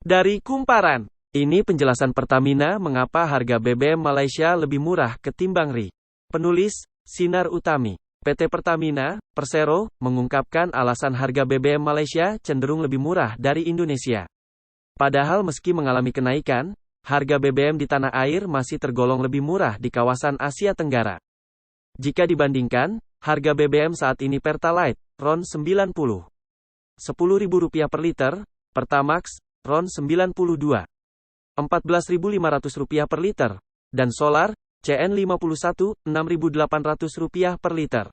Dari Kumparan, ini penjelasan Pertamina mengapa harga BBM Malaysia lebih murah ketimbang RI. Penulis, Sinar Utami. PT Pertamina, Persero, mengungkapkan alasan harga BBM Malaysia cenderung lebih murah dari Indonesia. Padahal meski mengalami kenaikan, harga BBM di tanah air masih tergolong lebih murah di kawasan Asia Tenggara. Jika dibandingkan, harga BBM saat ini Pertalite, RON 90. Rp10.000 per liter, Pertamax, RON 92. Rp14.500 per liter, dan solar, CN51, Rp6.800 per liter.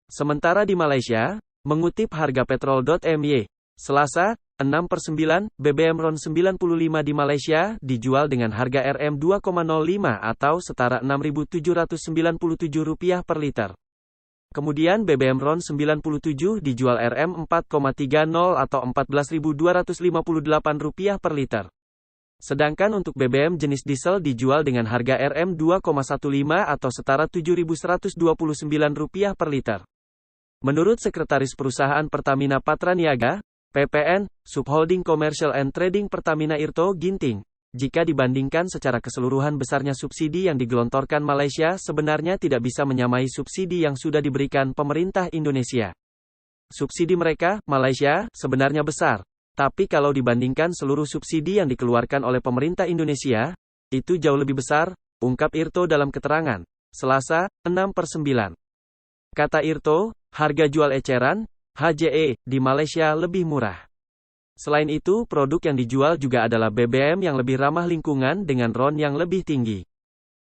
Sementara di Malaysia, mengutip harga petrol.my, Selasa, 6/9, BBM RON 95 di Malaysia dijual dengan harga RM 2,05 atau setara Rp6.797 per liter. Kemudian BBM RON 97 dijual RM 4,30 atau Rp14.258 per liter. Sedangkan untuk BBM jenis diesel dijual dengan harga RM 2,15 atau setara Rp7.129 per liter. Menurut Sekretaris Perusahaan Pertamina Patraniaga, PPN, Subholding Commercial and Trading Pertamina Irto Ginting, jika dibandingkan secara keseluruhan besarnya subsidi yang digelontorkan Malaysia sebenarnya tidak bisa menyamai subsidi yang sudah diberikan pemerintah Indonesia. Subsidi mereka, Malaysia, sebenarnya besar. Tapi kalau dibandingkan seluruh subsidi yang dikeluarkan oleh pemerintah Indonesia, itu jauh lebih besar, ungkap Irto dalam keterangan, Selasa, 6/9. Kata Irto, harga jual eceran, HJE, di Malaysia lebih murah. Selain itu, produk yang dijual juga adalah BBM yang lebih ramah lingkungan dengan RON yang lebih tinggi.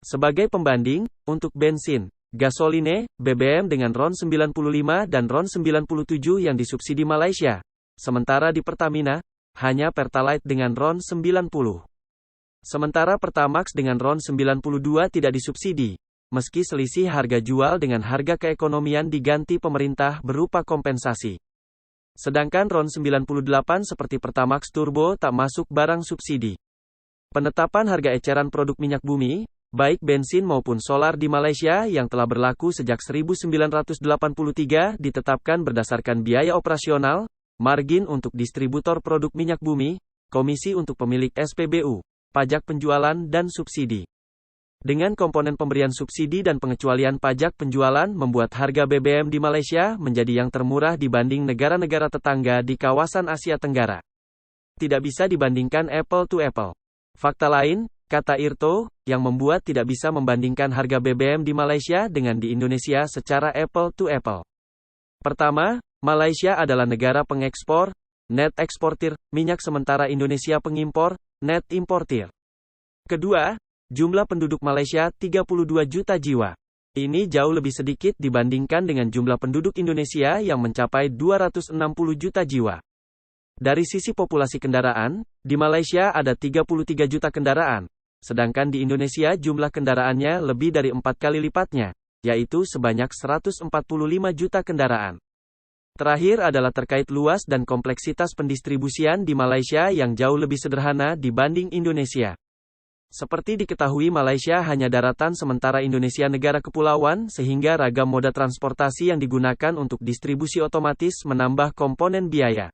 Sebagai pembanding, untuk bensin, gasoline, BBM dengan RON 95 dan RON 97 yang disubsidi Malaysia. Sementara di Pertamina, hanya Pertalite dengan RON 90. Sementara Pertamax dengan RON 92 tidak disubsidi, meski selisih harga jual dengan harga keekonomian diganti pemerintah berupa kompensasi. Sedangkan RON 98 seperti Pertamax Turbo tak masuk barang subsidi. Penetapan harga eceran produk minyak bumi, baik bensin maupun solar di Malaysia yang telah berlaku sejak 1983 ditetapkan berdasarkan biaya operasional, margin untuk distributor produk minyak bumi, komisi untuk pemilik SPBU, pajak penjualan dan subsidi. Dengan komponen pemberian subsidi dan pengecualian pajak penjualan membuat harga BBM di Malaysia menjadi yang termurah dibanding negara-negara tetangga di kawasan Asia Tenggara. Tidak bisa dibandingkan apple to apple. Fakta lain, kata Irto, yang membuat tidak bisa membandingkan harga BBM di Malaysia dengan di Indonesia secara apple to apple. Pertama, Malaysia adalah negara pengekspor, net eksportir, minyak sementara Indonesia pengimpor, net importir. Kedua, jumlah penduduk Malaysia 32 juta jiwa. Ini jauh lebih sedikit dibandingkan dengan jumlah penduduk Indonesia yang mencapai 260 juta jiwa. Dari sisi populasi kendaraan, di Malaysia ada 33 juta kendaraan, sedangkan di Indonesia jumlah kendaraannya lebih dari 4 kali lipatnya, yaitu sebanyak 145 juta kendaraan. Terakhir adalah terkait luas dan kompleksitas pendistribusian di Malaysia yang jauh lebih sederhana dibanding Indonesia. Seperti diketahui Malaysia hanya daratan sementara Indonesia negara kepulauan sehingga ragam moda transportasi yang digunakan untuk distribusi otomatis menambah komponen biaya.